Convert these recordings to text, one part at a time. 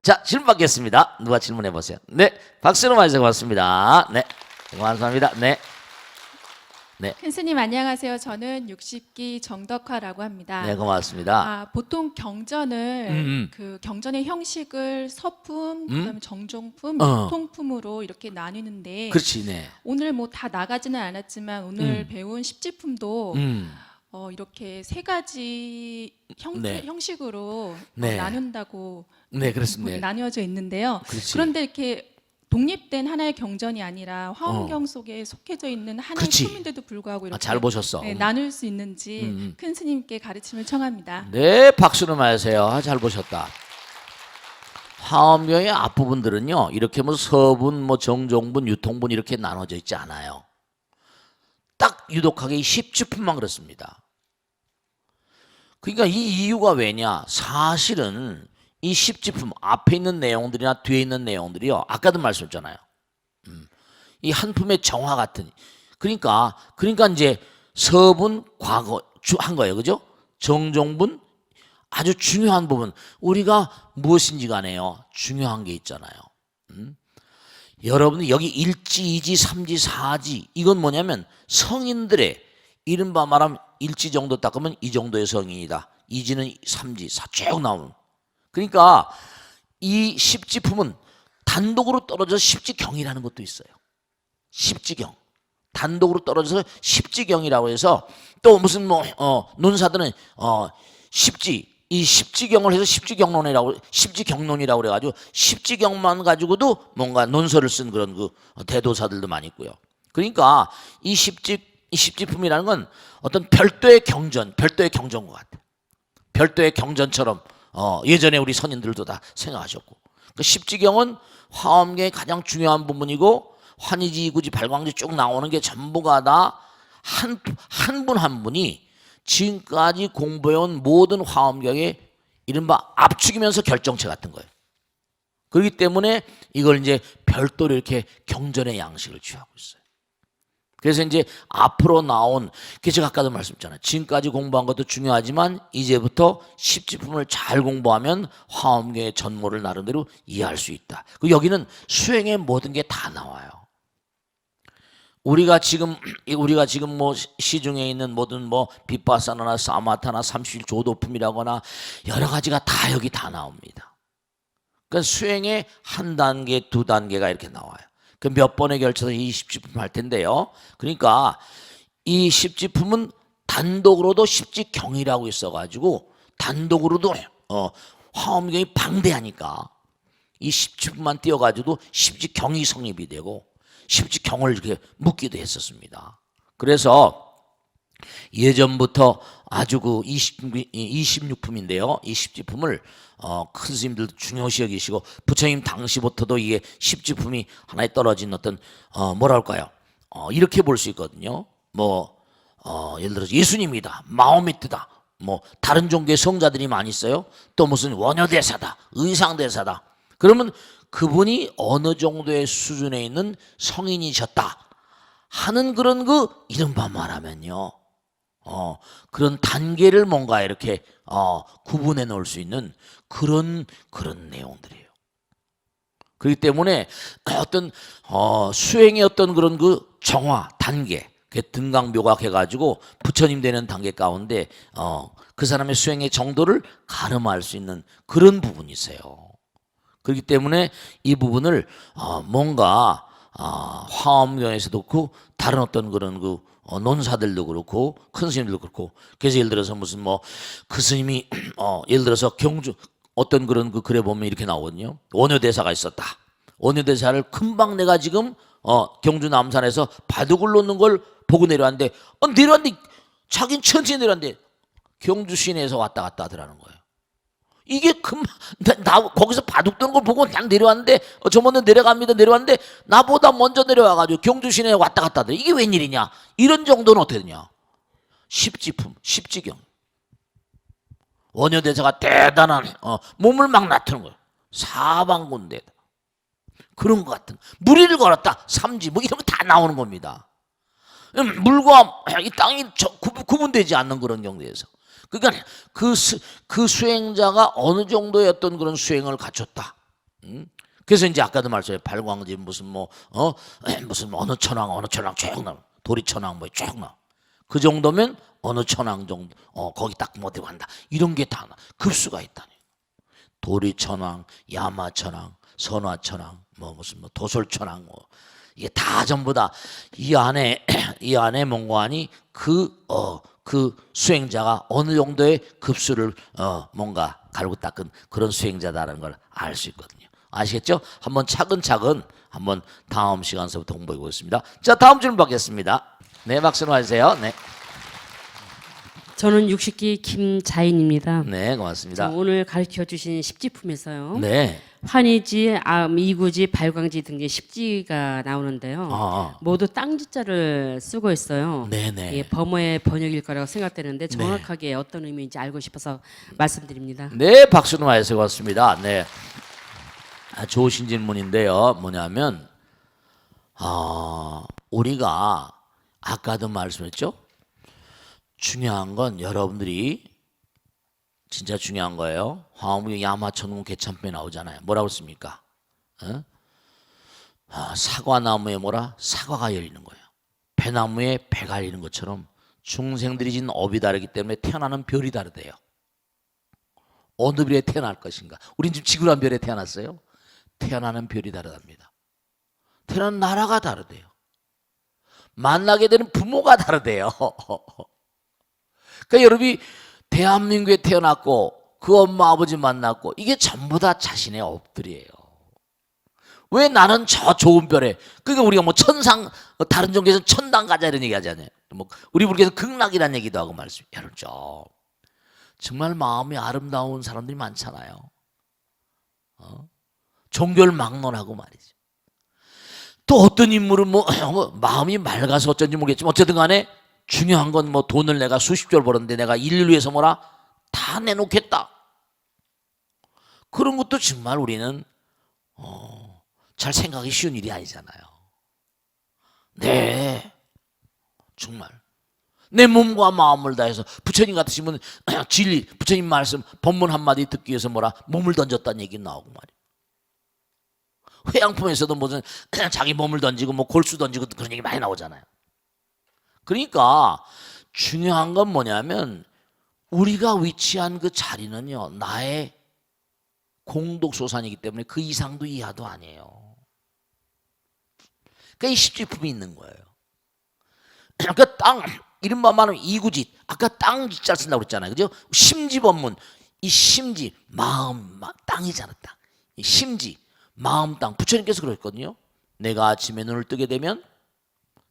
자, 질문 받겠습니다. 누가 질문해 보세요. 네, 박수로 맞으세요. 고맙습니다. 네, 감사합니다. 네, 네, 큰 스님 안녕하세요. 저는 60기 정덕화라고 합니다. 네, 고맙습니다. 보통 경전을 그 경전의 형식을 서품, 그다음에 정종품, 유통품으로 이렇게 나뉘는데 그렇지, 네. 오늘 뭐 다 나가지는 않았지만 오늘 배운 십지품도 이렇게 세 가지 네. 형식으로 네. 나눈다고 네, 그렇습니다. 나뉘어져 있는데요. 그렇지. 그런데 이렇게 독립된 하나의 경전이 아니라 화엄경 속에 속해져 있는 하나의 그렇지. 품인데도 불구하고 이렇게 잘 보셨어. 나눌 수 있는지 큰 스님께 가르침을 청합니다. 네, 박수를 맞으세요. 잘 보셨다. 화엄경의 앞부분들은요, 이렇게 뭐 서분, 뭐 정종분, 유통분 이렇게 나눠져 있지 않아요. 딱 유독하게 이 십지품만 그렇습니다. 그러니까 이 이유가 왜냐? 사실은 이 십지품 앞에 있는 내용들이나 뒤에 있는 내용들이요, 아까도 말씀했잖아요. 이 한 품의 정화 같은. 그러니까 이제 서분 과거 한 거예요, 그죠? 정종분 아주 중요한 부분. 우리가 무엇인지 간에요, 중요한 게 있잖아요. 여러분들 여기 1지, 2지, 3지, 4지 이건 뭐냐면 성인들의 이른바 말하면 1지 정도 닦으면 이 정도의 성인이다. 2지는 3지, 4 쭉 나오는. 그러니까 이 십지품은 단독으로 떨어져서 십지경이라는 것도 있어요. 십지경. 단독으로 떨어져서 십지경이라고 해서 또 무슨 논사들은 이 십지경을 해서 십지경론이라고 그래가지고 십지경만 가지고도 뭔가 논설을 쓴 그런 그 대도사들도 많이 있고요. 그러니까 이 십지품이라는 건 어떤 별도의 경전과 같아요. 별도의 경전처럼 예전에 우리 선인들도 다 생각하셨고, 그 십지경은 화엄경의 가장 중요한 부분이고, 환희지, 이구지, 발광지 쭉 나오는 게 전부가 다 한 분 한 분이 지금까지 공부해온 모든 화엄경의 이른바 압축이면서 결정체 같은 거예요. 그렇기 때문에 이걸 이제 별도로 이렇게 경전의 양식을 취하고 있어요. 그래서 이제 앞으로 나온, 제가 아까도 말씀드렸잖아요. 지금까지 공부한 것도 중요하지만 이제부터 십지품을 잘 공부하면 화엄경의 전모를 나름대로 이해할 수 있다. 여기는 수행의 모든 게 다 나와요. 우리가 지금 뭐 시중에 있는 모든 뭐 빗바사나나 사마타나 31조도품이라거나 여러 가지가 다 여기 다 나옵니다. 그러니까 수행의 한 단계, 두 단계가 이렇게 나와요. 그 몇 번에 걸쳐서 이 십지품 할 텐데요. 그러니까 이 십지품은 단독으로도 십지경이라고 있어가지고 단독으로도 화엄경이 방대하니까 이 십지품만 띄어가지고 십지경이 성립이 되고 십지경을 이렇게 묻기도 했었습니다. 그래서 예전부터 아주 그 26품인데요. 이 십지품을 큰 스님들도 중요시 여기시고 부처님 당시부터도 이게 십지품이 하나에 떨어진 어떤 뭐라 할까요? 이렇게 볼 수 있거든요. 예를 들어서 예수님이다, 마호메트다, 뭐 다른 종교의 성자들이 많이 있어요. 또 무슨 원효대사다, 의상대사다. 그러면 그분이 어느 정도의 수준에 있는 성인이셨다 하는 그런 그 이른바 말하면요, 그런 단계를 뭔가 이렇게 구분해 놓을 수 있는 그런 내용들이에요. 그렇기 때문에 어떤 수행의 어떤 그런 그 정화 단계, 등강묘각 해가지고 부처님 되는 단계 가운데 그 사람의 수행의 정도를 가늠할 수 있는 그런 부분이 있어요. 그렇기 때문에 이 부분을 뭔가 화엄경에서도 그렇고 다른 어떤 그런 그 논사들도 그렇고 큰 스님들도 그렇고, 그래서 예를 들어서 무슨 그 스님이 예를 들어서 경주 어떤 그런 그 글에 보면 이렇게 나오거든요. 원효대사가 있었다. 원효대사를 금방 내가 지금 경주 남산에서 바둑을 놓는 걸 보고 내려왔는데 자긴 천천히 내려왔는데 경주 시내에서 왔다 갔다 하더라는 거예요. 이게 금방 나 거기서 바둑 두는 걸 보고 딱 내려왔는데 저 먼저 내려왔는데 나보다 먼저 내려와가지고 경주 시내에 왔다 갔다 하더래. 이게 웬일이냐? 이런 정도는 어떻게 되냐? 십지품, 십지경. 원효대사가 대단한 몸을 막 나트는 거예요. 사방군데 그런 것 같은 무리를 걸었다, 삼지 뭐 이런 거 다 나오는 겁니다. 물과 이 땅이 구분되지 않는 그런 경우에서, 그러니까 그 수행자가 어느 정도의 어떤 그런 수행을 갖췄다, 그래서 이제 아까도 말씀해 발광지 무슨 무슨 어느 천왕 쭉 나. 도리 천왕 쭉 나. 그 정도면 어느 천왕 정도 거기 딱 못 들어간다. 이런 게 다 급수가 있다니. 도리 천왕, 야마 천왕, 선화 천왕, 무슨 도솔 천왕 이게 다 전부 다 이 안에 뭔가니 그 수행자가 어느 정도의 급수를 뭔가 갈고 닦은 그런 수행자다라는 걸 알 수 있거든요. 아시겠죠? 한번 차근차근 한번 다음 시간서부터 공부해 보겠습니다. 자, 다음 질문 받겠습니다. 네, 박수 해주세요. 네. 저는 60기 김자인입니다. 네, 고맙습니다. 오늘 가르쳐 주신 십지품에서요. 네. 환희지, 이구지, 발광지 등의 십지가 나오는데요. 모두 땅지자를 쓰고 있어요. 네네. 예, 범어의 번역일 거라고 생각되는데 정확하게 어떤 의미인지 알고 싶어서 말씀드립니다. 네, 박수는 많이 고맙습니다. 네. 좋으신 질문인데요. 뭐냐면 우리가 아까도 말씀했죠. 중요한 건 여러분들이 진짜 중요한 거예요. 화엄경 야마천공 개참편에 나오잖아요. 뭐라고 씁니까? 사과나무에 사과가 열리는 거예요. 배나무에 배가 열리는 것처럼 중생들이 진 업이 다르기 때문에 태어나는 별이 다르대요. 어느 별에 태어날 것인가? 우린 지금 지구란 별에 태어났어요. 태어나는 별이 다르답니다. 태어나는 나라가 다르대요. 만나게 되는 부모가 다르대요. 그러니까 여러분이 대한민국에 태어났고 그 엄마 아버지 만났고 이게 전부 다 자신의 업들이에요. 왜 나는 저 좋은 별에, 그러니까 우리가 천상, 다른 종교에서는 천당 가자 이런 얘기 하잖아요. 우리 불교에서는 극락이라는 얘기도 하고 말씀. 여러분 정말 마음이 아름다운 사람들이 많잖아요. 종교를 막론하고 말이죠. 또 어떤 인물은 마음이 맑아서 어쩐지 모르겠지만 어쨌든 간에 중요한 건 돈을 내가 수십조를 벌었는데 내가 인류를 위해서 다 내놓겠다. 그런 것도 정말 우리는 잘 생각하기 쉬운 일이 아니잖아요. 네, 정말 내 몸과 마음을 다해서 부처님 같으시면 진리, 부처님 말씀 법문 한마디 듣기 위해서 몸을 던졌다는 얘기 나오고 말이에요. 회양품에서도 무슨 그냥 자기 몸을 던지고 골수 던지고 그런 얘기 많이 나오잖아요. 그러니까 중요한 건 뭐냐면 우리가 위치한 그 자리는요, 나의 공덕소산이기 때문에 그 이상도 이하도 아니에요. 그러니까 이 십지품이 있는 거예요. 그러니까 땅, 이른바 말하면 이구짓, 아까 땅 짓자를 쓴다고 그랬잖아요. 그죠? 심지법문, 이 심지, 마음, 땅이잖아, 땅. 이 심지, 마음 땅. 부처님께서 그랬거든요. 내가 아침에 눈을 뜨게 되면,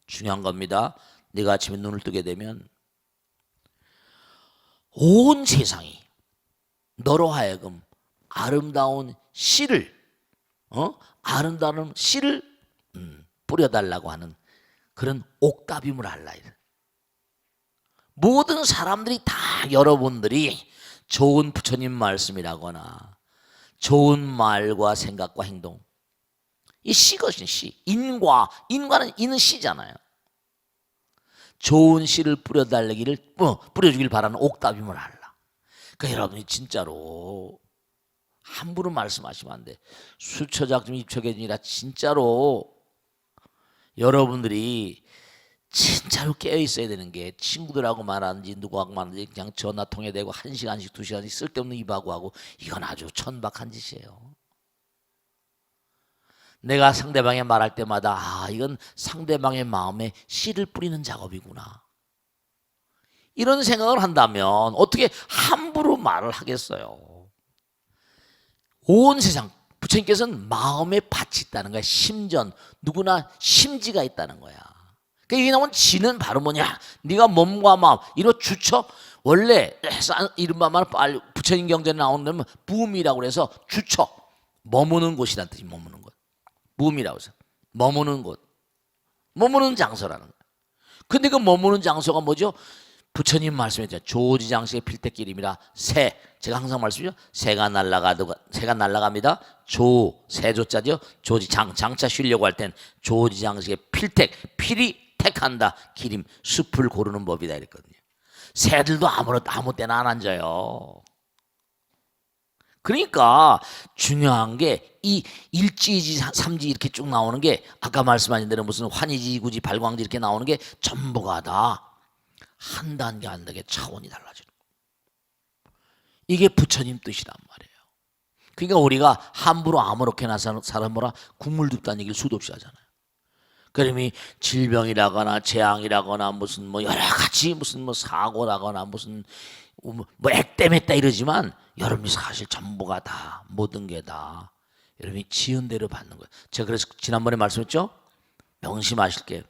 중요한 겁니다. 내가 아침에 눈을 뜨게 되면 온 세상이 너로 하여금 아름다운 씨를 뿌려달라고 하는 그런 옥답임을 알라. 모든 사람들이 다 여러분들이 좋은 부처님 말씀이라거나 좋은 말과 생각과 행동, 이 씨것이 씨, 인과는 이는 씨잖아요. 좋은 씨를 뿌려주길 바라는 옥답임을 알라. 그러니까 여러분이 진짜로 함부로 말씀하시면 안 돼. 수처작좀 입처계준이라 진짜로 여러분들이 진짜로 깨어 있어야 되는 게, 친구들하고 말하는지 누구하고 말하는지 그냥 전화 통해대고 1시간씩 2시간씩 쓸데없는 입하고 하고, 이건 아주 천박한 짓이에요. 내가 상대방에 말할 때마다 이건 상대방의 마음에 씨를 뿌리는 작업이구나, 이런 생각을 한다면 어떻게 함부로 말을 하겠어요. 온 세상 부처님께서는 마음에 밭이 있다는 거야. 심전, 누구나 심지가 있다는 거야. 그러니까 여기 나온 지는 바로 뭐냐, 네가 몸과 마음, 이런 주처, 원래 이른바 말 부처님 경전에 나오는 부음이라고 해서 주처, 머무는 곳이란 뜻이, 머무는 곳, 무음이라고 해서 머무는 곳, 머무는 장소라는 거예요. 근데 그 머무는 장소가 뭐죠? 부처님 말씀했죠. 조지장식의 필택기림이라 새, 제가 항상 말씀드리죠. 새가 날아갑니다. 새조자죠. 장자 쉬려고 할 땐 조지장식의 필택, 필이 택한다. 기림, 숲을 고르는 법이다 이랬거든요. 새들도 아무 때나 안 앉아요. 그러니까 중요한 게 이 일지이지 삼지 이렇게 쭉 나오는 게 아까 말씀하신 대로 무슨 환희지 구지 발광지 이렇게 나오는 게 전부가 다 한 단계 한 단계 차원이 달라지는 거예요. 이게 부처님 뜻이란 말이에요. 그러니까 우리가 함부로 아무렇게나 사람 뭐라 국물 둡다는 얘기를 수도 없이 하잖아요. 그러면 질병이라거나 재앙이라거나 무슨 뭐 여러 가지 무슨 뭐 사고라거나 무슨 뭐 액땜했다 이러지만 여러분이 사실 전부가 다 모든 게 다 여러분이 지은 대로 받는 거예요. 제가 그래서 지난번에 말씀했죠. 명심하실 게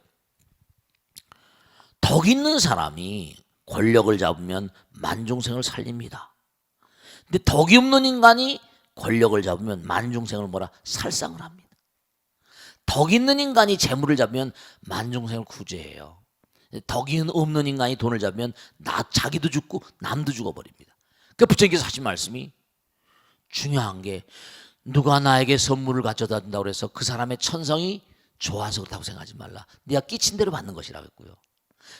덕 있는 사람이 권력을 잡으면 만중생을 살립니다. 근데 덕이 없는 인간이 권력을 잡으면 만중생을 뭐라 살상을 합니다. 덕 있는 인간이 재물을 잡으면 만중생을 구제해요. 덕이 없는 인간이 돈을 잡으면 자기도 죽고 남도 죽어버립니다. 그러니까 부처님께서 하신 말씀이 중요한 게 누가 나에게 선물을 가져다 준다고 해서 그 사람의 천성이 좋아서 그렇다고 생각하지 말라. 네가 끼친 대로 받는 것이라고 했고요.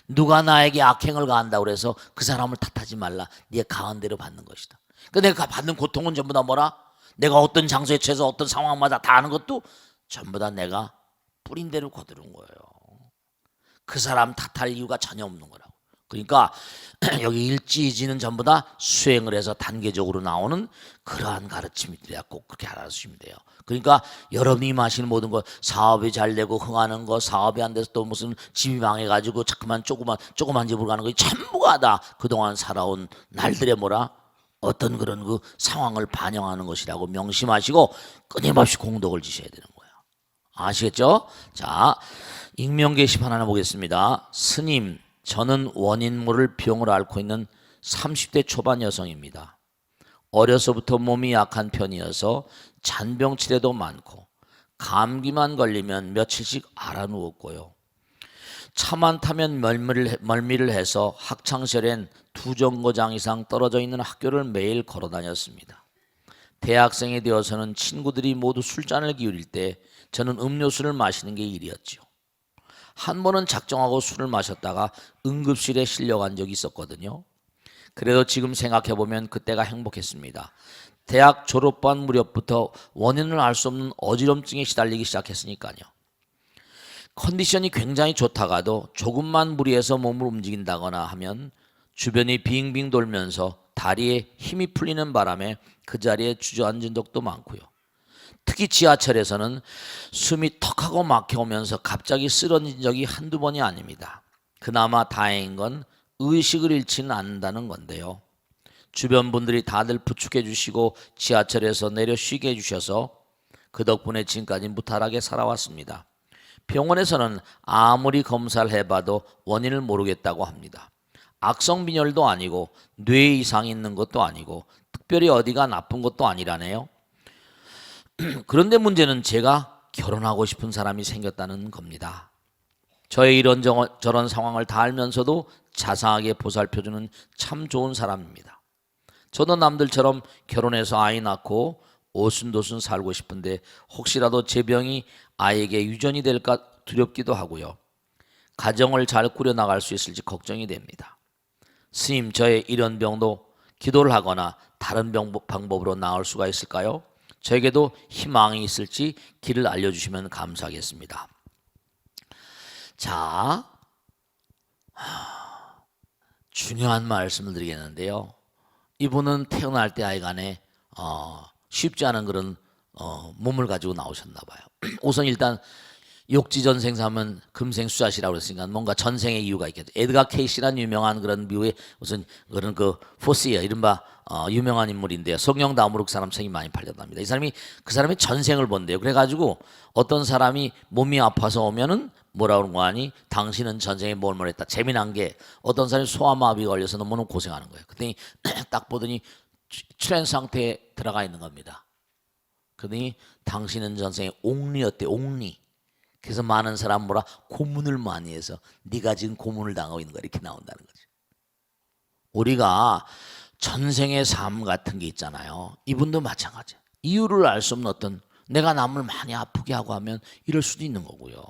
누가 나에게 악행을 가한다고 해서 그 사람을 탓하지 말라. 네가 가한 대로 받는 것이다. 그러니까 내가 받는 고통은 전부 다 뭐라? 내가 어떤 장소에 처해서 어떤 상황마다 다 하는 것도 전부 다 내가 뿌린 대로 거두는 거예요. 그 사람 탓할 이유가 전혀 없는 거라고. 그러니까 여기 일지이지는 전부 다 수행을 해서 단계적으로 나오는 그러한 가르침이들이야. 꼭 그렇게 알아주시면 돼요. 그러니까 여러분이 마시는 모든 것, 사업이 잘 되고 흥하는 거, 사업이 안 돼서 또 무슨 집이 망해가지고 자꾸만 조그만 집으로 가는 거, 전부가 다 그동안 살아온 날들의 뭐라 어떤 그런 그 상황을 반영하는 것이라고 명심하시고 끊임없이 공덕을 지셔야 되는 거예요. 아시겠죠? 자, 익명 게시판 하나 보겠습니다. 스님, 저는 원인 모를 병을 앓고 있는 30대 초반 여성입니다. 어려서부터 몸이 약한 편이어서 잔병 치레도 많고 감기만 걸리면 며칠씩 앓아 누웠고요. 차만 타면 멀미를 해서 학창시절엔 2정거장 이상 떨어져 있는 학교를 매일 걸어 다녔습니다. 대학생이 되어서는 친구들이 모두 술잔을 기울일 때 저는 음료수를 마시는 게 일이었죠. 한 번은 작정하고 술을 마셨다가 응급실에 실려간 적이 있었거든요. 그래도 지금 생각해보면 그때가 행복했습니다. 대학 졸업반 무렵부터 원인을 알 수 없는 어지럼증에 시달리기 시작했으니까요. 컨디션이 굉장히 좋다가도 조금만 무리해서 몸을 움직인다거나 하면 주변이 빙빙 돌면서 다리에 힘이 풀리는 바람에 그 자리에 주저앉은 적도 많고요. 특히 지하철에서는 숨이 턱하고 막혀오면서 갑자기 쓰러진 적이 한두 번이 아닙니다. 그나마 다행인 건 의식을 잃지는 않는다는 건데요. 주변 분들이 다들 부축해 주시고 지하철에서 내려 쉬게 해주셔서 그 덕분에 지금까지 무탈하게 살아왔습니다. 병원에서는 아무리 검사를 해봐도 원인을 모르겠다고 합니다. 악성빈혈도 아니고 뇌 이상이 있는 것도 아니고 특별히 어디가 나쁜 것도 아니라네요. 그런데 문제는 제가 결혼하고 싶은 사람이 생겼다는 겁니다. 저의 이런저런 상황을 다 알면서도 자상하게 보살펴주는 참 좋은 사람입니다. 저도 남들처럼 결혼해서 아이 낳고 오순도순 살고 싶은데 혹시라도 제 병이 아이에게 유전이 될까 두렵기도 하고요. 가정을 잘 꾸려나갈 수 있을지 걱정이 됩니다. 스님, 저의 이런 병도 기도를 하거나 다른 방법으로 나을 수가 있을까요? 저에게도 희망이 있을지 길을 알려주시면 감사하겠습니다. 자, 중요한 말씀을 드리겠는데요. 이분은 태어날 때 하여간에 쉽지 않은 그런 몸을 가지고 나오셨나 봐요. 우선 일단 욕지전생사면 금생수자시라고 그랬으니까 뭔가 전생의 이유가 있겠죠. 에드가 케이시라는 유명한 그런 미국의 무슨 그런 그 포스이어 이른바 유명한 인물인데요. 성경 다무룩 사람 책이 많이 팔렸답니다. 이 사람이 그 사람의 전생을 본대요. 그래가지고 어떤 사람이 몸이 아파서 오면은 뭐라고 그런 거 아니? 당신은 전생에 뭘 했다. 재미난 게 어떤 사람이 소아마비 걸려서 너무너무 고생하는 거예요. 그랬더니 딱 보더니 트랜스 상태에 들어가 있는 겁니다. 그러더니 당신은 전생에 옥리였대. 옥리. 그래서 많은 사람 뭐라 고문을 많이 해서 네가 지금 고문을 당하고 있는 거 이렇게 나온다는 거죠. 우리가 전생의 삶 같은 게 있잖아요. 이분도 마찬가지예요. 이유를 알 수 없는 어떤 내가 남을 많이 아프게 하고 하면 이럴 수도 있는 거고요.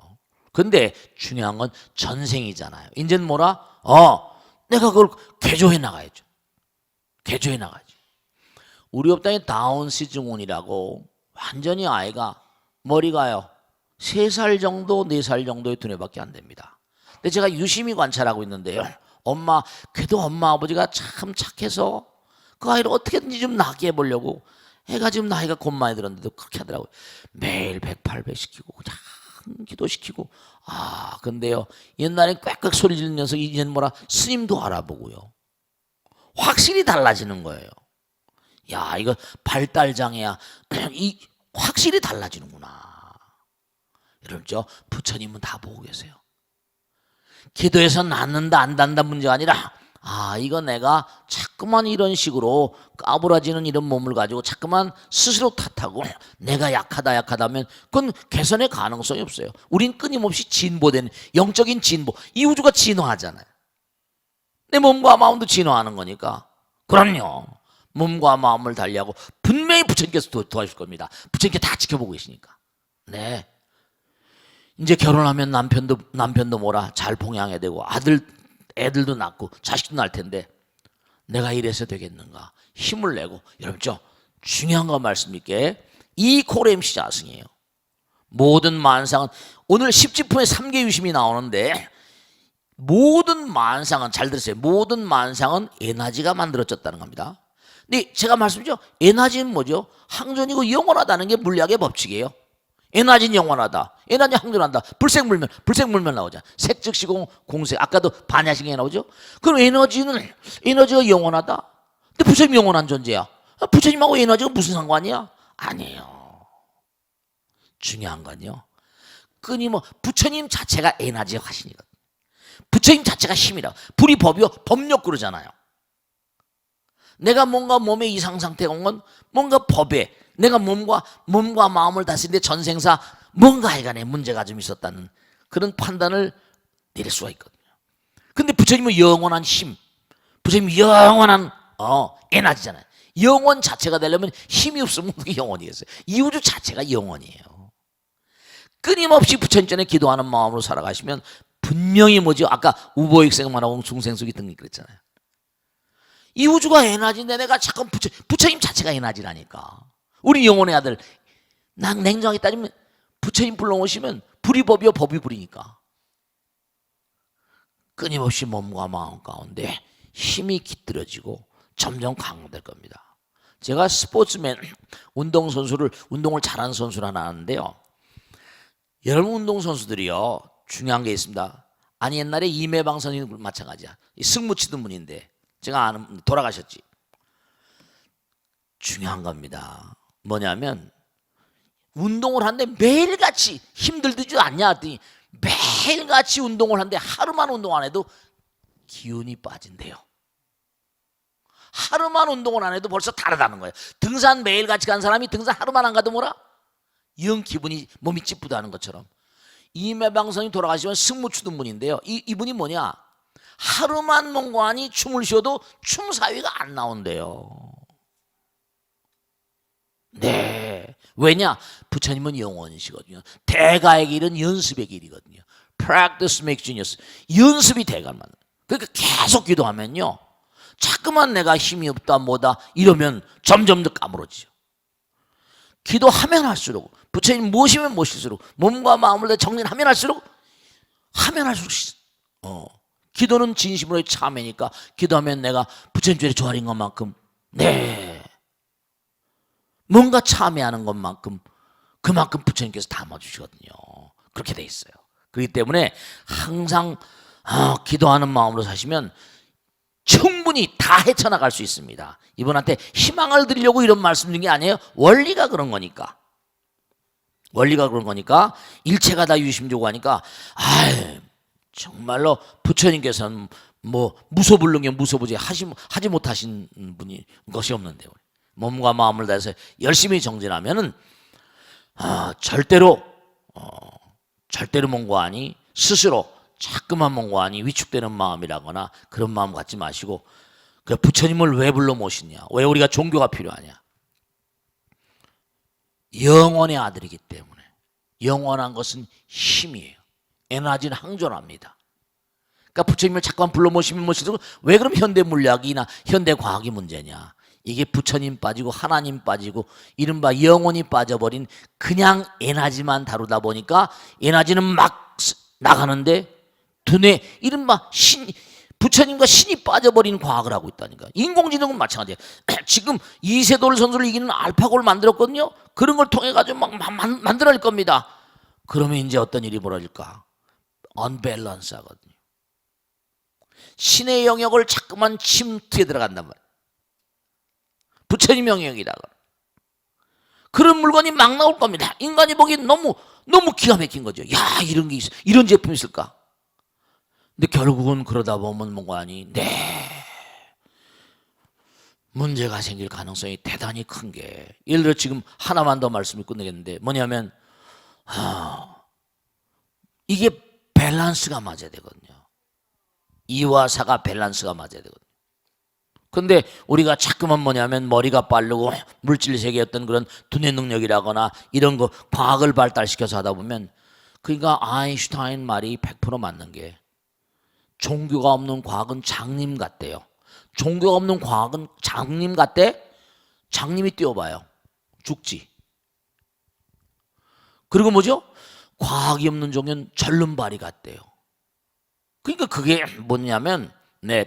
근데 중요한 건 전생이잖아요. 이제는 뭐라? 내가 그걸 개조해 나가야죠. 개조해 나가야죠. 우리 업장에 다운시 증후군이라고 완전히 아이가 머리가요 3살 정도 4살 정도의 두뇌밖에 안 됩니다. 근데 제가 유심히 관찰하고 있는데요. 그래도 엄마 아버지가 참 착해서 그 아이를 어떻게든지 좀 낫게 해보려고 애가 지금 나이가 곧 많이 들었는데도 그렇게 하더라고요. 매일 108배 시키고 그냥 기도시키고. 근데요 옛날엔 꽥꽥 소리 지르는 녀석 이제는 뭐라 스님도 알아보고요. 확실히 달라지는 거예요. 야, 이거 발달장애야. 이 확실히 달라지는구나. 여러분, 부처님은 다 보고 계세요. 기도해서 낫는다 안 낫는다 문제가 아니라 이거 내가 자꾸만 이런 식으로 까부라지는 이런 몸을 가지고 자꾸만 스스로 탓하고 내가 약하다면 그건 개선의 가능성이 없어요. 우린 끊임없이 진보되는 영적인 진보. 이 우주가 진화하잖아요. 내 몸과 마음도 진화하는 거니까. 그럼요. 몸과 마음을 달리하고 분명히 부처님께서 도와줄 겁니다. 부처님께 다 지켜보고 계시니까. 네. 이제 결혼하면 남편도 뭐라 잘 봉양해야 되고 애들도 낳고 자식도 낳을 텐데 내가 이래서 되겠는가 힘을 내고. 여러분 중요한 거 말씀드릴게. 이 코렘시 자승이에요. 모든 만상은 오늘 10지품에 3개 유심이 나오는데 모든 만상은 잘 들으세요. 모든 만상은 에너지가 만들어졌다는 겁니다. 근데 제가 말씀드렸죠. 에너지는 뭐죠? 항존이고 영원하다는 게 물리학의 법칙이에요. 에너지는 영원하다. 에너지 항존한다. 불색물면 나오잖아. 색즉시공 공색. 아까도 반야식에 나오죠. 그럼 에너지가 영원하다. 근데 부처님 영원한 존재야. 부처님하고 에너지가 무슨 상관이야? 아니에요. 중요한 건요. 부처님 자체가 에너지의 화신이거든요. 부처님 자체가 힘이라. 불이 법이요. 법력 그러잖아요. 내가 뭔가 몸의 이상 상태가 온 건 뭔가 법에 내가 몸과 마음을 다스리는데 전생사 뭔가 하여간에 문제가 좀 있었다는 그런 판단을 내릴 수가 있거든요. 근데 부처님은 영원한 힘, 부처님은 영원한 에너지잖아요. 영원 자체가 되려면 힘이 없으면 그게 영원이겠어요. 이 우주 자체가 영원이에요. 끊임없이 부처님 전에 기도하는 마음으로 살아가시면 분명히 뭐죠? 아까 우보익생만하고 중생수기 등이 그랬잖아요. 이 우주가 에너지인데 내가 자꾸 부처님 자체가 에너지라니까. 우리 영혼의 아들, 냉정하게 따지면 부처님 불러오시면 불이 법이요 법이 불이니까. 끊임없이 몸과 마음 가운데 힘이 깃들어지고 점점 강화될 겁니다. 제가 스포츠맨, 운동을 잘하는 선수를 하나 하는데요. 여러분 운동선수들이요 중요한 게 있습니다. 옛날에 이매방 선생님 마찬가지야. 승무 치던 분인데 제가 아는 돌아가셨지. 중요한 겁니다. 뭐냐면 운동을 하는데 매일같이 힘들지도 않냐 했더니 매일같이 운동을 하는데 하루만 운동 안 해도 기운이 빠진대요. 하루만 운동을 안 해도 벌써 다르다는 거예요. 등산 매일같이 간 사람이 등산 하루만 안 가도 뭐라? 영 기분이 몸이 찌뿌다는 것처럼. 이매방선이 돌아가시면 승무 추던 분인데요. 이분이 뭐냐? 하루만 몽고하니 춤을 쉬어도 춤 사위가 안 나온대요. 네. 왜냐? 부처님은 영원이시거든요. 대가의 길은 연습의 길이거든요. Practice makes genius. 연습이 대가를 만나. 그러니까 계속 기도하면요. 자꾸만 내가 힘이 없다 뭐다 이러면 점점 더 까무러지죠. 기도하면 할수록 부처님 모시면 모실수록 몸과 마음을 다 정리하면 할수록 기도는 진심으로의 참회니까 기도하면 내가 부처님 죄를 조아린 것만큼 뭔가 참회하는 것만큼 그만큼 부처님께서 담아주시거든요. 그렇게 돼 있어요. 그렇기 때문에 항상 기도하는 마음으로 사시면 충분히 다 헤쳐나갈 수 있습니다. 이분한테 희망을 드리려고 이런 말씀 드린 게 아니에요. 원리가 그런 거니까. 일체가 다 유심조고 하니까 정말로 부처님께서는 뭐 무소불능에 무소부지 하지 못하신 분이 것이 없는데 몸과 마음을 다해서 열심히 정진하면은 절대로 몽고하니 스스로 자꾸만 몽고하니 위축되는 마음이라거나 그런 마음 갖지 마시고 부처님을 왜 불러 모시냐? 왜 우리가 종교가 필요하냐? 영원의 아들이기 때문에. 영원한 것은 힘이에요. 에너지는 항존합니다. 그러니까 부처님을 자꾸만 불러 모시면 왜 그럼 현대 물리학이나 현대 과학이 문제냐? 이게 부처님 빠지고 하나님 빠지고 이른바 영혼이 빠져버린 그냥 에너지만 다루다 보니까 에너지는 막 나가는데 두뇌 이른바 부처님과 신이 빠져버린 과학을 하고 있다니까. 인공지능은 마찬가지예요. 지금 이세돌 선수를 이기는 알파고를 만들었거든요. 그런 걸 통해 가지고 막 만들어낼 겁니다. 그러면 이제 어떤 일이 벌어질까? 언밸런스 하거든요. 신의 영역을 자꾸만 침투해 들어간단 말이에요. 부처님 영역이다가 그런 물건이 막 나올 겁니다. 인간이 보기엔 너무 기가 막힌 거죠. 야, 이런 게 있어, 이런 제품이 있을까? 근데 결국은 그러다 보면 뭔가 아니, 문제가 생길 가능성이 대단히 큰 게, 예를 들어 지금 하나만 더 말씀을 끝내겠는데 뭐냐면 이게 밸런스가 맞아야 되거든요. 2와 4가 밸런스가 맞아야 되거든요. 근데 우리가 자꾸만 뭐냐면 머리가 빠르고 물질 세계의 어떤 그런 두뇌 능력이라거나 이런 거 과학을 발달시켜서 하다 보면, 그러니까 아인슈타인 말이 100% 맞는 게 종교가 없는 과학은 장님 같대요. 종교가 없는 과학은 장님 같대? 장님이 뛰어봐요. 죽지. 그리고 뭐죠? 과학이 없는 종교는 절름발이 같대요. 그러니까 그게 뭐냐면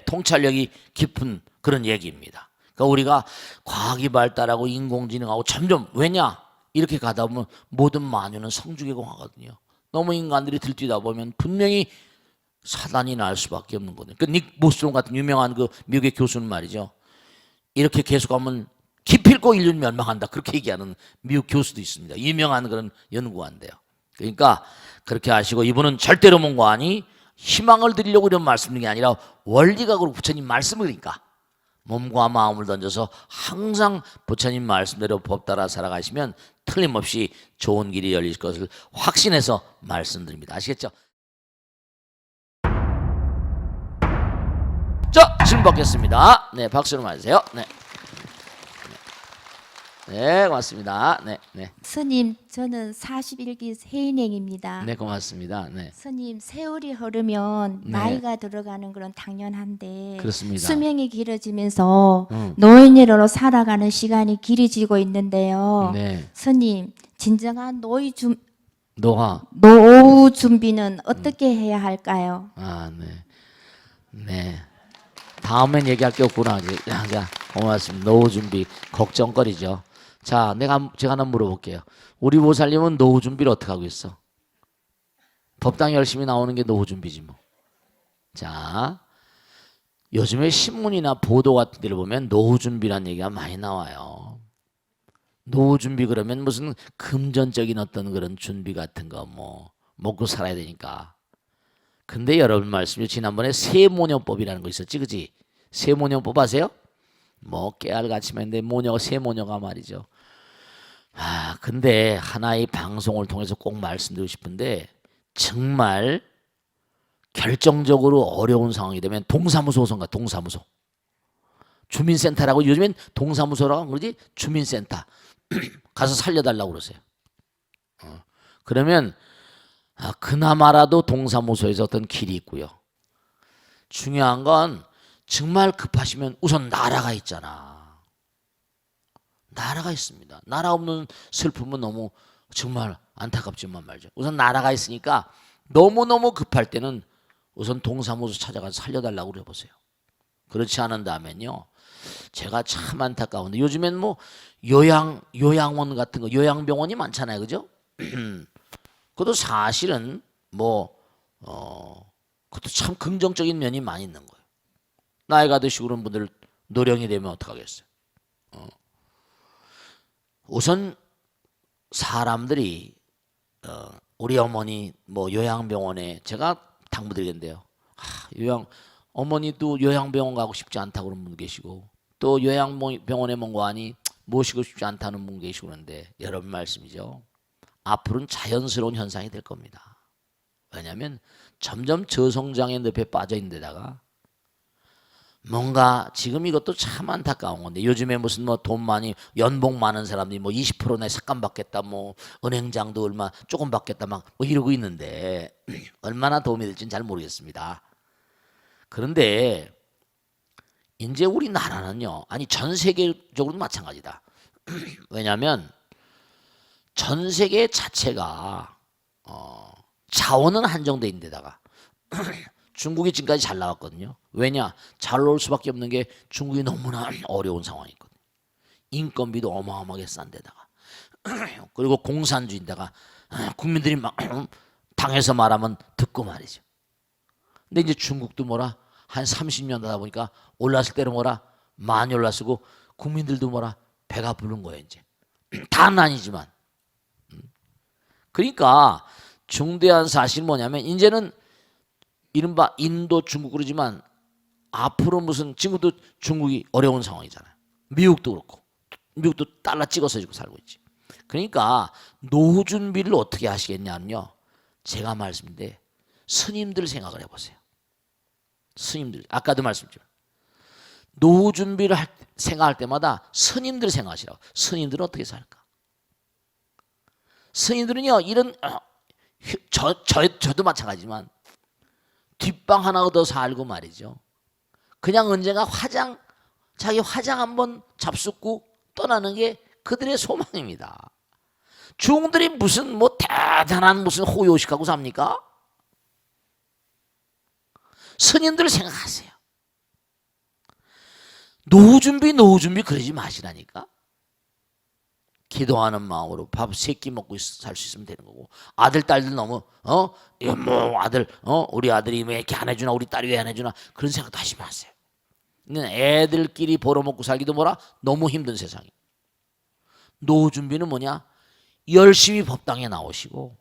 통찰력이 깊은 그런 얘기입니다. 그러니까 우리가 과학이 발달하고 인공지능하고 점점, 왜냐? 이렇게 가다 보면 모든 만유는 성죽의 공하거든요. 너무 인간들이 들뛰다 보면 분명히 사단이 날 수밖에 없는 거거든요. 그 닉 보스론 같은 유명한 그 미국의 교수는 말이죠. 이렇게 계속하면 기필코 인류는 멸망한다. 그렇게 얘기하는 미국 교수도 있습니다. 유명한 그런 연구가인데요. 그러니까 그렇게 하시고, 이분은 절대로 뭔가 아니 희망을 드리려고 이런 말씀드린 게 아니라 원리각으로 부처님 말씀이니까 몸과 마음을 던져서 항상 부처님 말씀대로 법 따라 살아가시면 틀림없이 좋은 길이 열릴 것을 확신해서 말씀드립니다. 아시겠죠? 자, 질문 받겠습니다. 네, 박수로 맞으세요. 네. 네, 고맙습니다. 네. 스님, 저는 41기 세인행입니다. 네, 고맙습니다. 네. 스님, 세월이 흐르면 네. 나이가 들어가는 건 당연한데 그렇습니다. 수명이 길어지면서 노인으로 살아가는 시간이 길어지고 있는데요. 네. 스님, 진정한 노후 준비는 어떻게 해야 할까요? 아, 네. 네. 다음엔 얘기할 게 없구나. 자, 고맙습니다. 노후 준비 걱정거리죠. 자, 제가 하나 물어볼게요. 우리 보살님은 노후 준비를 어떻게 하고 있어? 법당 열심히 나오는 게 노후 준비지 뭐. 자, 요즘에 신문이나 보도 같은 데를 보면 노후 준비라는 얘기가 많이 나와요. 노후 준비 그러면 무슨 금전적인 어떤 그런 준비 같은 거 뭐 먹고 살아야 되니까. 근데 여러분 말씀이 지난번에 세모녀법이라는 거 있었지, 그지? 세모녀법 아세요? 뭐 깨알같이 했는데 세모녀가 말이죠. 아, 근데 하나의 방송을 통해서 꼭 말씀드리고 싶은데, 정말 결정적으로 어려운 상황이 되면 동사무소 선가, 동사무소. 주민센터라고, 요즘엔 동사무소라고 그러지, 주민센터 가서 살려달라고 그러세요. 그러면 그나마라도 동사무소에서 어떤 길이 있고요. 중요한 건 정말 급하시면 우선 나라가 있잖아. 나라가 있습니다. 나라 없는 슬픔은 너무 정말 안타깝지만 말이죠. 우선 나라가 있으니까 너무너무 급할 때는 우선 동사무소 찾아가서 살려달라고 그래보세요. 그렇지 않은다면요, 제가 참 안타까운데 요즘엔 뭐 요양원 같은 거, 요양병원이 많잖아요, 그죠? 그것도 사실은 그것도 참 긍정적인 면이 많이 있는 거예요. 나이가 드시고 그런 분들 노령이 되면 어떡하겠어요? 우선 사람들이 우리 어머니 요양병원에 제가 당부드리겠는데요. 어머니도 요양병원 가고 싶지 않다고 그런 분 계시고, 또 요양병원에 뭔가 하니 모시고 싶지 않다는 분 계시고, 그런데 여러분 말씀이죠. 앞으로는 자연스러운 현상이 될 겁니다. 왜냐하면 점점 저성장의 늪에 빠져 있는 데다가 뭔가 지금 이것도 참 안타까운 건데, 요즘에 무슨 돈 많이 연봉 많은 사람들이 20%내 삭감 받겠다, 은행장도 얼마 조금 받겠다 이러고 있는데 얼마나 도움이 될지는 잘 모르겠습니다. 그런데 이제 우리나라는요, 아니 전 세계적으로도 마찬가지다. 왜냐하면 전 세계 자체가 자원은 한정돼 있는 데다가 중국이 지금까지 잘 나왔거든요. 왜냐? 잘 나올 수밖에 없는 게 중국이 너무나 어려운 상황이거든요. 인건비도 어마어마하게 싼 데다가 그리고 공산주의인데다가 국민들이 막 당해서 말하면 듣고 말이죠. 근데 이제 중국도 뭐라 한 30년 하다 보니까 올랐을 때는 뭐라 많이 올랐고 국민들도 뭐라 배가 부른 거예요. 이제 다는 아니지만 그러니까 중대한 사실이 뭐냐면 이제는 이른바 인도 중국 그러지만 앞으로 무슨 지금도 중국이 어려운 상황이잖아요. 미국도 그렇고 미국도 달러 찍어서 지금 살고 있지. 그러니까 노후 준비를 어떻게 하시겠냐면요. 제가 말씀드린 스님들 생각을 해보세요. 스님들 아까도 말씀드렸죠. 노후 준비를 생각할 때마다 스님들 생각하시라고. 스님들은 어떻게 살까? 스님들은요 이런 저도 마찬가지지만 뒷방 하나 얻어 살고 말이죠. 그냥 언젠가 자기 화장 한번 잡숫고 떠나는 게 그들의 소망입니다. 중들이 무슨 뭐 대단한 무슨 호요식하고 삽니까? 스님들 생각하세요. 노후 준비 그러지 마시라니까. 기도하는 마음으로 밥 3끼 먹고 살 수 있으면 되는 거고 아들 딸들 너무 이거 뭐 아들 우리 아들이 왜 이렇게 안 해주나 우리 딸이 왜 안 해주나 그런 생각도 하지 마세요. 애들끼리 벌어먹고 살기도 뭐라 너무 힘든 세상이. 노후 준비는 뭐냐? 열심히 법당에 나오시고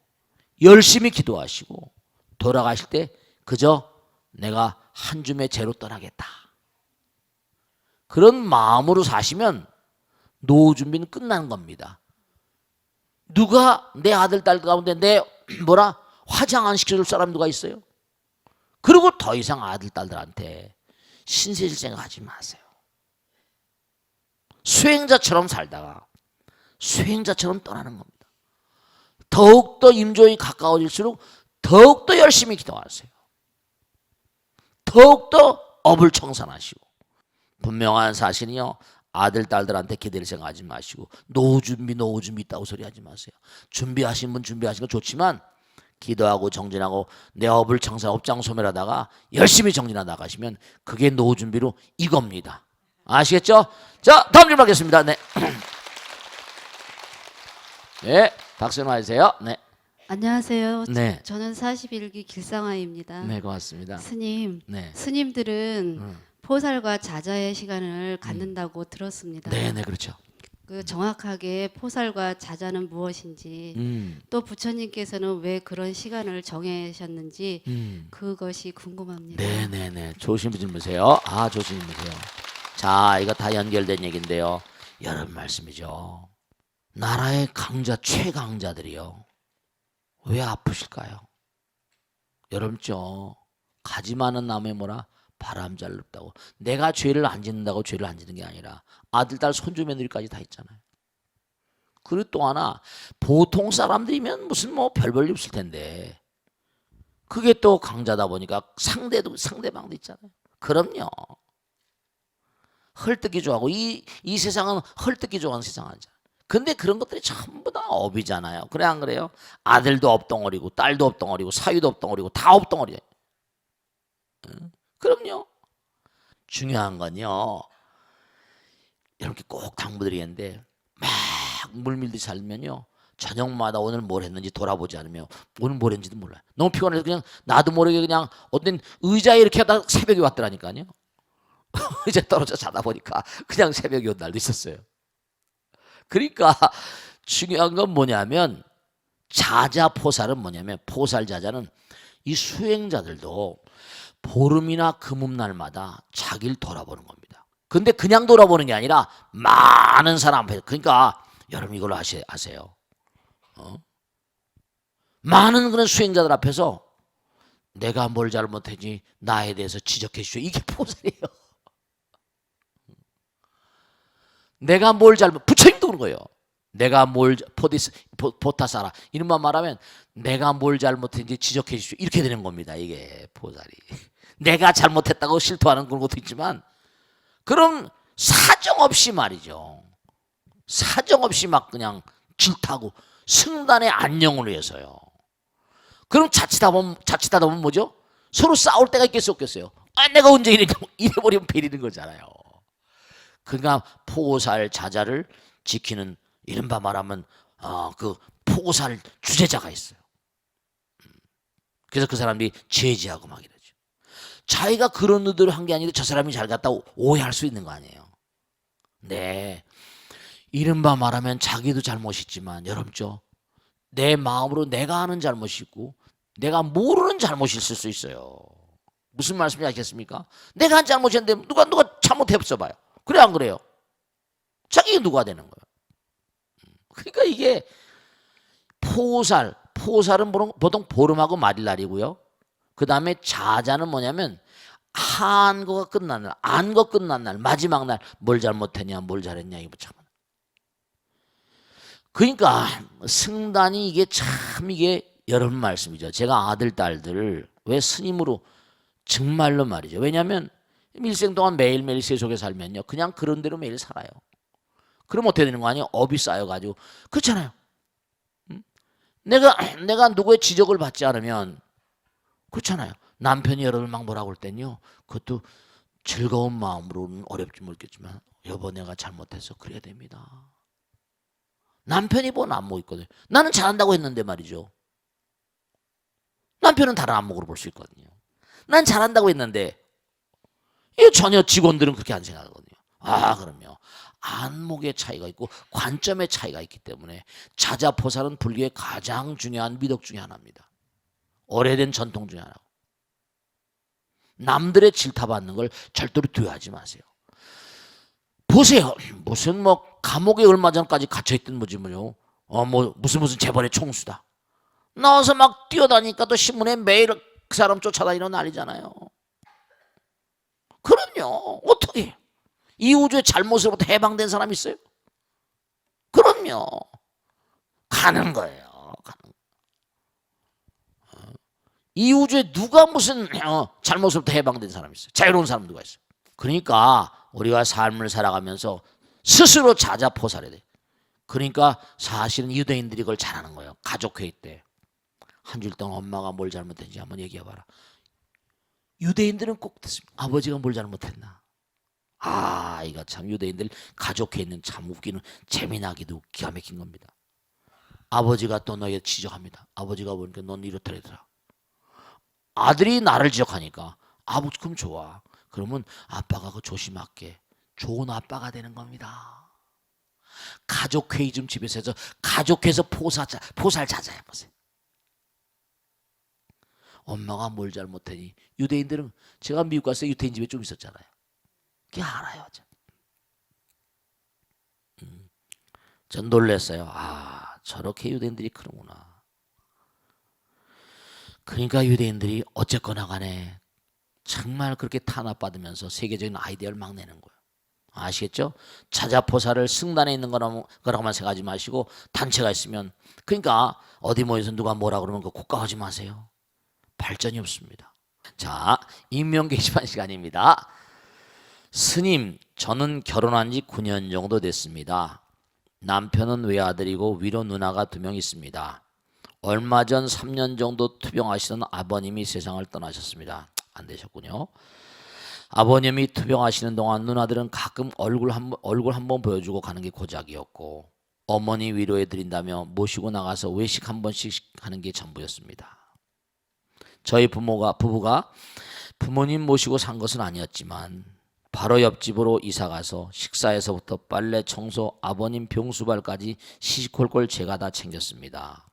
열심히 기도하시고 돌아가실 때 그저 내가 한 줌의 죄로 떠나겠다. 그런 마음으로 사시면 노후 준비는 끝난 겁니다. 누가 내 아들 딸 가운데 내 뭐라 화장 안 시켜줄 사람 누가 있어요? 그리고 더 이상 아들 딸들한테 신세질 생각하지 마세요. 수행자처럼 살다가 수행자처럼 떠나는 겁니다. 더욱더 임조에 가까워질수록 더욱더 열심히 기도하세요. 더욱더 업을 청산하시고 분명한 사실이요. 아들 딸들한테 기대를 생각하지 마시고 노후 준비 있다고 소리하지 마세요. 준비하신 분 준비하신 거 좋지만 기도하고 정진하고 내 업을 청산 업장 소멸하다가 열심히 정진하다 가시면 그게 노후 준비로 이겁니다. 아시겠죠? 자 다음 질문 하겠습니다. 네. 네, 박수 좀 해주세요. 네. 안녕하세요. 네. 저는 41기 길상아입니다. 네, 고맙습니다. 스님, 네. 스님들은 포살과 자자의 시간을 갖는다고 들었습니다. 네, 네, 그렇죠. 그 정확하게 포살과 자자는 무엇인지 또 부처님께서는 왜 그런 시간을 정하셨는지 그것이 궁금합니다. 네, 네, 네. 조심히 들으세요. 조심히 들으세요. 자, 이거 다 연결된 얘기인데요. 여러분 말씀이죠. 나라의 강자 최강자들이요. 왜 아프실까요? 여러분죠. 가지 많은 나무에 뭐라 바람 잘 눕다고. 내가 죄를 안 짓는다고 죄를 안 짓는 게 아니라 아들, 딸, 손주, 며느리까지 다 있잖아요. 그리고 또 하나 보통 사람들이면 무슨 뭐 별 볼일 없을 텐데 그게 또 강자다 보니까 상대방도 있잖아요. 그럼요. 헐뜯기 좋아하고 이 세상은 헐뜯기 좋아하는 세상 아니잖아요. 근데 그런 것들이 전부 다 업이잖아요. 그래 안 그래요? 아들도 업덩어리고 딸도 업덩어리고 사위도 업덩어리고 다 업덩어리예요. 그럼요. 중요한 건요. 이렇게 꼭 당부드리겠는데 막 물밀듯이 살면요. 저녁마다 오늘 뭘 했는지 돌아보지 않으면 오늘 뭘 했는지도 몰라요. 너무 피곤해서 그냥 나도 모르게 그냥 어떤 의자에 이렇게 하다가 새벽에 왔더라니까요. 의자 떨어져 자다 보니까 그냥 새벽에 온 날도 있었어요. 그러니까 중요한 건 뭐냐면 자자포살은 뭐냐면 포살자자는 이 수행자들도 보름이나 금음날마다 자기를 돌아보는 겁니다. 근데 그냥 돌아보는 게 아니라 많은 사람 앞에서 그러니까 여러분 이걸로 아세요. 많은 그런 수행자들 앞에서 내가 뭘 잘못했지 나에 대해서 지적해 주시오. 이게 포살이에요. 내가 뭘 부처님도 그런 거예요. 내가 뭘 포타사라 이런 말 말하면 내가 뭘 잘못했는지 지적해 주시오. 이렇게 되는 겁니다. 이게 보살이. 내가 잘못했다고 실토하는 그런 것도 있지만 그럼 사정없이 말이죠. 사정없이 막 그냥 질타고 승단의 안녕을 위해서요. 그럼 자칫하다 보면 뭐죠? 서로 싸울 때가 있겠어 없겠어요? 아, 내가 언제 이래버리면 베리는 거잖아요. 그러니까 포살 자자를 지키는 이른바 말하면 그 포살 주제자가 있어요. 그래서 그 사람들이 제지하고 막 이러죠. 자기가 그런 의도를 한 게 아닌데 저 사람이 잘 갔다 오해할 수 있는 거 아니에요. 네, 이른바 말하면 자기도 잘못이 있지만 여러분죠, 내 마음으로 내가 하는 잘못이 있고 내가 모르는 잘못이 있을 수 있어요. 무슨 말씀인지 아시겠습니까? 내가 한 잘못이었는데 누가 잘못했어 봐요. 그래 안 그래요? 자기가 누가 되는 거예요. 그러니까 이게 포살은 보통 보름하고 말일날이고요. 그 다음에 자자는 뭐냐면 한 거가 끝난 날, 안 거 끝난 날, 마지막 날 뭘 잘못했냐, 뭘 잘했냐 이거 참. 그러니까 승단이 이게 참 이게 여러분 말씀이죠. 제가 아들 딸들을 왜 스님으로 정말로 말이죠. 왜냐하면 일생 동안 매일매일 세속에 살면요, 그냥 그런 대로 매일 살아요. 그럼 어떻게 되는 거 아니에요? 업이 쌓여가지고. 그렇잖아요. 내가 누구의 지적을 받지 않으면 그렇잖아요. 남편이 여러분 막 뭐라고 할 땐요, 그것도 즐거운 마음으로는 어렵지 모르겠지만 여보 내가 잘못해서 그래야 됩니다. 남편이 본 안목 있거든요. 나는 잘한다고 했는데 말이죠. 남편은 다른 안목으로 볼 수 있거든요. 난 잘한다고 했는데 이 전혀 직원들은 그렇게 안 생각하거든요. 그럼요. 안목의 차이가 있고 관점의 차이가 있기 때문에 자자포살은 불교의 가장 중요한 미덕 중에 하나입니다. 오래된 전통 중에 하나고. 남들의 질타받는 걸 절대로 두려워하지 마세요. 보세요. 무슨 감옥에 얼마 전까지 갇혀있던 무슨 재벌의 총수다. 나와서 막 뛰어다니까 또 신문에 매일 그 사람 쫓아다니는 난리잖아요. 그럼요. 어떻게 이 우주의 잘못으로부터 해방된 사람이 있어요? 그럼요. 가는 거예요. 이 우주에 누가 무슨 잘못으로부터 해방된 사람이 있어요? 자유로운 사람 누가 있어요? 그러니까 우리가 삶을 살아가면서 스스로 자자포살해야 돼. 그러니까 사실은 유대인들이 그걸 잘하는 거예요. 가족회의 때 한 줄 동안 엄마가 뭘 잘못했는지 한번 얘기해봐라. 유대인들은 꼭 듣습니다. 아버지가 뭘 잘못했나? 이거 참 유대인들 가족회에 있는 참 웃기는, 재미나기도 기가 막힌 겁니다. 아버지가 또 너희 지적합니다. 아버지가 보니까 넌 이렇더라. 아들이 나를 지적하니까 아버지 그럼 좋아. 그러면 아빠가 그 조심할게. 좋은 아빠가 되는 겁니다. 가족회의 좀 집에서 해서 가족회에서 포살 자자해 보세요. 엄마가 뭘 잘못했니? 유대인들은, 제가 미국 가서 유대인 집에 좀 있었잖아요. 그게 알아요. 전 놀랐어요. 저렇게 유대인들이 그러구나. 그러니까 유대인들이 어쨌거나 간에 정말 그렇게 탄압받으면서 세계적인 아이디어를 막 내는 거예요. 아시겠죠? 자자포살을 승단에 있는 거라고만 생각하지 마시고 단체가 있으면, 그러니까 어디 모여서 누가 뭐라 그러면 그거 국가하지 마세요. 발전이 없습니다. 자, 익명 게시판 시간입니다. 스님, 저는 결혼한 지 9년 정도 됐습니다. 남편은 외아들이고 위로 누나가 2명 있습니다. 얼마 전 3년 정도 투병하시던 아버님이 세상을 떠나셨습니다. 안 되셨군요. 아버님이 투병하시는 동안 누나들은 가끔 얼굴 한번 보여주고 가는 게 고작이었고, 어머니 위로해 드린다며 모시고 나가서 외식 한 번씩 하는 게 전부였습니다. 저희 부부가 부모님 모시고 산 것은 아니었지만 바로 옆집으로 이사가서 식사에서부터 빨래, 청소, 아버님 병수발까지 시시콜콜 제가 다 챙겼습니다.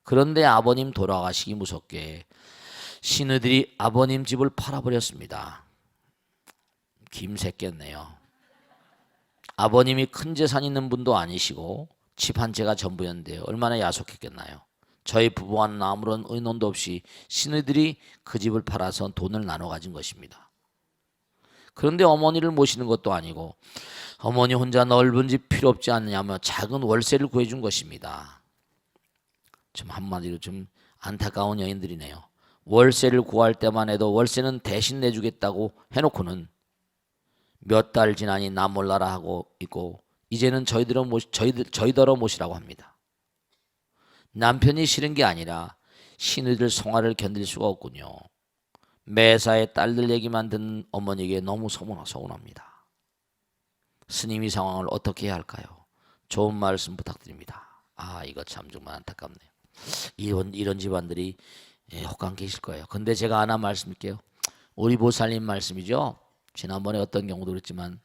그런데 아버님 돌아가시기 무섭게 시누들이 아버님 집을 팔아버렸습니다. 김새꼈네요. 아버님이 큰 재산 있는 분도 아니시고 집 한 채가 전부였는데 얼마나 야속했겠나요. 저희 부부와는 아무런 의논도 없이 시누들이 그 집을 팔아서 돈을 나눠 가진 것입니다. 그런데 어머니를 모시는 것도 아니고 어머니 혼자 넓은 집 필요 없지 않느냐며 작은 월세를 구해준 것입니다. 좀 한마디로 좀 안타까운 여인들이네요. 월세를 구할 때만 해도 월세는 대신 내주겠다고 해놓고는 몇 달 지나니 나 몰라라 하고 있고 이제는 저희더러 모시라고 합니다. 남편이 싫은 게 아니라 시누이들 송화를 견딜 수가 없군요. 매사에 딸들 얘기만 듣는 어머니에게 너무 서운합니다. 스님 이 상황을 어떻게 해야 할까요? 좋은 말씀 부탁드립니다. 아, 이거 참 정말 안타깝네요. 이런 집안들이 혹한 계실 거예요. 근데 제가 하나 말씀드릴게요. 우리 보살님 말씀이죠. 지난번에 어떤 경우도 그랬지만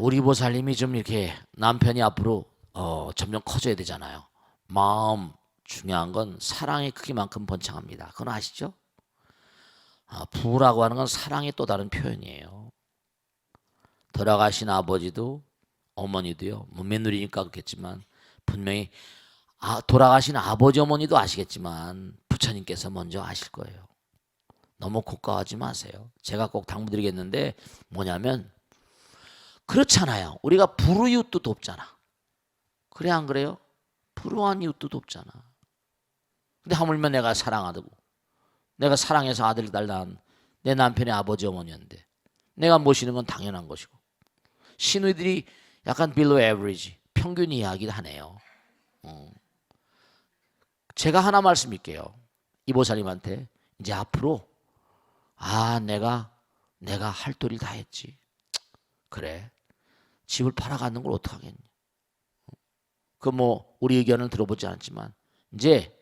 우리 보살님이 좀 이렇게 남편이 앞으로 점점 커져야 되잖아요. 마음 중요한 건 사랑의 크기만큼 번창합니다. 그건 아시죠? 부라고 하는 건 사랑의 또 다른 표현이에요. 돌아가신 아버지도 어머니도요. 뭐 며느리니까 그렇겠지만 분명히 돌아가신 아버지 어머니도 아시겠지만 부처님께서 먼저 아실 거예요. 너무 고가하지 마세요. 제가 꼭 당부드리겠는데 뭐냐면 그렇잖아요. 우리가 불우 이웃도 돕잖아. 그래 안 그래요? 불우한 이웃도 돕잖아. 근데 하물며 내가 사랑하고 내가 사랑해서 아들 딸 낳은 내 남편의 아버지 어머니였는데 내가 모시는 건 당연한 것이고 시누이들이 약간 below average 평균 이야기를 하네요. 제가 하나 말씀드릴게요. 이보살님한테 이제 앞으로 내가 할 도리를 다 했지. 그래. 집을 팔아가는 걸 어떡하겠니? 우리 의견은 들어보지 않았지만 이제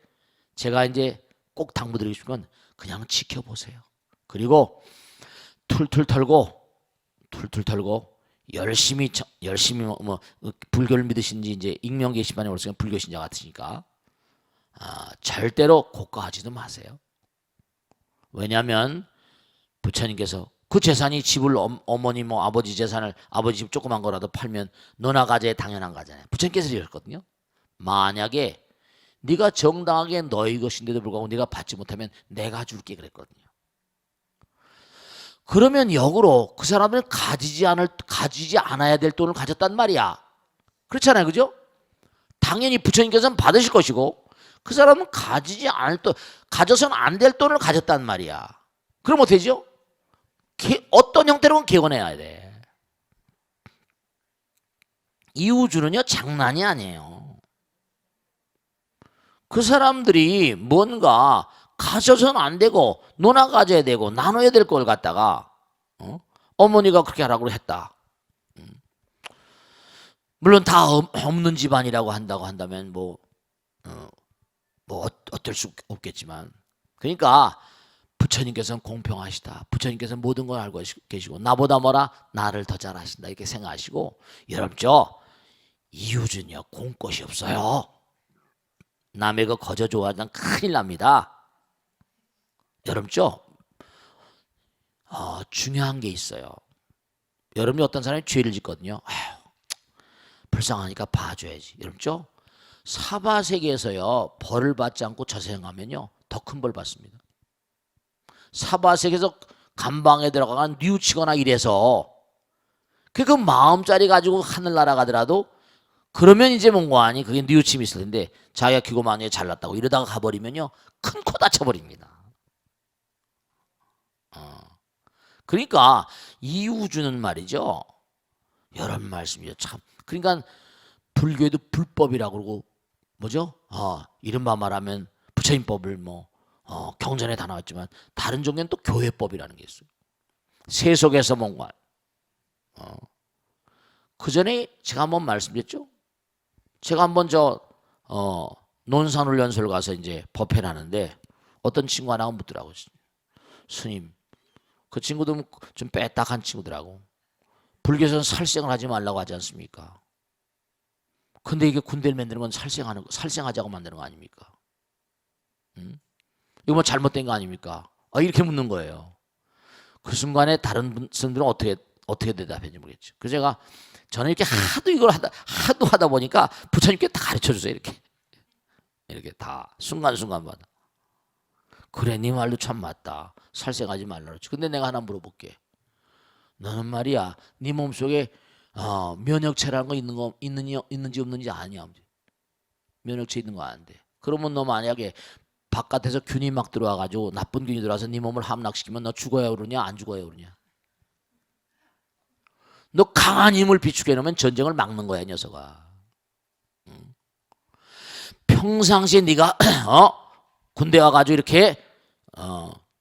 제가 꼭 당부드리고 싶은 건 그냥 지켜보세요. 그리고 툴툴 털고 열심히 불교를 믿으신지 이제 익명 게시판에 올수록 불교 신자 같으니까 절대로 고가하지도 마세요. 왜냐하면 부처님께서 그 재산이 집을 어머니 아버지 재산을 아버지 집 조그만 거라도 팔면 너나 가져야 당연한 거잖아요. 부처님께서 이랬거든요. 만약에 네가 정당하게 너희 것인데도 불구하고 네가 받지 못하면 내가 줄게 그랬거든요. 그러면 역으로 그 사람은 가지지 않아야 될 돈을 가졌단 말이야. 그렇잖아요, 그죠? 당연히 부처님께서는 받으실 것이고 그 사람은 가져서는 안 될 돈을 가졌단 말이야. 그럼 어떻게 되죠? 어떤 형태로는 개원해야 돼. 이우주는요 장난이 아니에요. 그 사람들이 뭔가 가져서는 안 되고 너나 가져야 되고 나눠야 될 걸 갖다가 어머니가 그렇게 하라고 했다. 물론 다 없는 집안이라고 한다면 어쩔 수 없겠지만 그러니까 부처님께서는 공평하시다. 부처님께서는 모든 걸 알고 계시고 나보다 나를 더 잘 아신다 이렇게 생각하시고 여러분 이웃은요 공것이 없어요. 남의 거 거저 좋아하면 큰일 납니다. 여러분 중요한 게 있어요. 여러분이 어떤 사람이 죄를 짓거든요. 불쌍하니까 봐줘야지. 여러분 사바세계에서요 벌을 받지 않고 저생하면요 더 큰 벌 받습니다. 사바세계에서 감방에 들어가면 뉘우치거나 이래서 그 마음짜리 가지고 하늘 날아가더라도 그러면 이제 뭔가 아니 그게 뉘우침이 있을 텐데 자기가 기고만에 잘났다고 이러다가 가버리면요 큰 코 다쳐버립니다. 그러니까 이우주는 말이죠. 여러분 말씀이죠. 참 그러니까 불교에도 불법이라고 그러고 뭐죠? 이른바 말하면 부처님법을 경전에 다 나왔지만 다른 종교는 또 교회법이라는 게 있어요. 세속에서 뭔가 그 전에 제가 한번 말씀드렸죠. 제가 한번 논산훈련소를 가서 이제 법회를 하는데 어떤 친구 하나가 묻더라고요. 스님, 그 친구도 좀 빼딱한 친구더라고. 불교에서는 살생을 하지 말라고 하지 않습니까? 근데 이게 군대를 만드는 건 살생하자고 만드는 거 아닙니까? 이거 잘못된 거 아닙니까? 이렇게 묻는 거예요. 그 순간에 다른 분들은 어떻게 대답했는지 모르겠죠. 그래서 제가 저는 이렇게 하도 하다 보니까 부처님께 다 가르쳐 주세요. 이렇게 다 순간순간마다. 그래, 네 말도 참 맞다. 살생하지 말라 그랬지. 근데 내가 하나 물어볼게. 너는 말이야, 네 몸속에 면역체라는 거 있는지 없는지 아니야. 면역체 있는 거 아는데. 그러면 너 만약에 바깥에서 균이 막 들어와가지고 나쁜 균이 들어와서 네 몸을 함락시키면 너 죽어야 그러냐 안 죽어야 그러냐? 너 강한 힘을 비축해 놓으면 전쟁을 막는 거야, 이 녀석아. 평상시에 네가 군대 와가지고 이렇게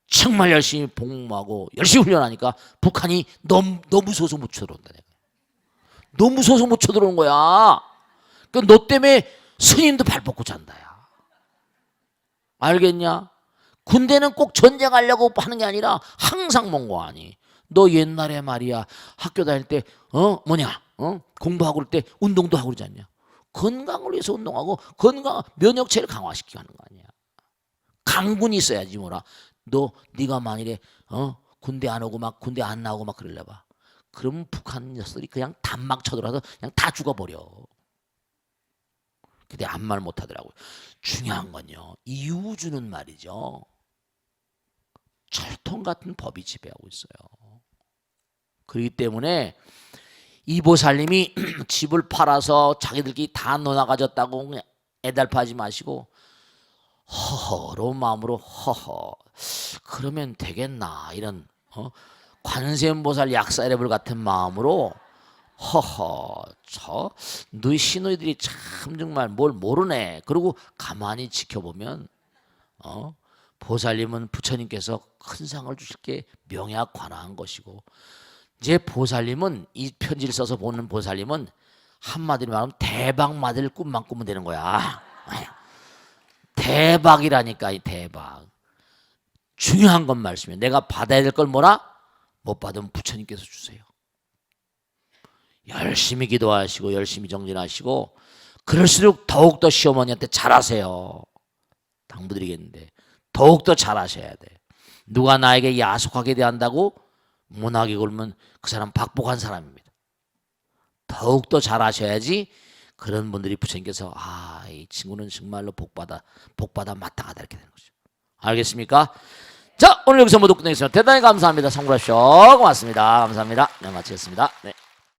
정말 열심히 복무하고 열심히 훈련하니까 북한이 너무 무서워서 못 쳐들어온다. 너무 무서워서 못 쳐들어오는 거야. 그러니까 너 때문에 스님도 발 뻗고 잔다야. 알겠냐? 군대는 꼭 전쟁하려고 하는 게 아니라 항상 몽고하니. 너 옛날에 말이야 학교 다닐 때 공부하고 그럴 때 운동도 하고 그러지 않냐? 건강을 위해서 운동하고 건강 면역체를 강화시키고 하는 거 아니야. 강군이 있어야지 뭐라. 네가 만일에 군대 안 오고 막 군대 안 나오고 막 그러려 봐. 그럼 북한 녀석들이 그냥 단막 쳐들어서 그냥 다 죽어버려. 근데 아무 말 못하더라고요. 중요한 건요, 이 우주는 말이죠, 철통 같은 법이 지배하고 있어요. 그렇기 때문에 이 보살님이 집을 팔아서 자기들끼리 다 논아 가졌다고 그냥 애달파하지 마시고 허허로운 마음으로 그러면 되겠나 이런 관세음보살 약사레불 같은 마음으로 너희 신우이들이 참 정말 뭘 모르네. 그리고 가만히 지켜보면 보살님은 부처님께서 큰 상을 주실 게 명약 관화한 것이고, 이제 보살님은 이 편지를 써서 보는 보살님은 한마디로 말하면 대박 맞을 꿈만 꾸면 되는 거야. 대박이라니까. 이 대박. 중요한 건 말씀이에요. 내가 받아야 될 걸 뭐라? 못 받으면 부처님께서 주세요. 열심히 기도하시고 열심히 정진하시고 그럴수록 더욱더 시어머니한테 잘하세요. 당부드리겠는데 더욱더 잘하셔야 돼. 누가 나에게 야속하게 대한다고 못하게 굴면 그 사람 박복한 사람입니다. 더욱더 잘하셔야지 그런 분들이 부처님께서 이 친구는 정말로 복받아 마땅하다 이렇게 되는 거죠. 알겠습니까? 자, 오늘 여기서 모두 끝내겠습니다. 대단히 감사합니다. 성불하십시오. 고맙습니다. 감사합니다. 네, 마치겠습니다. 네.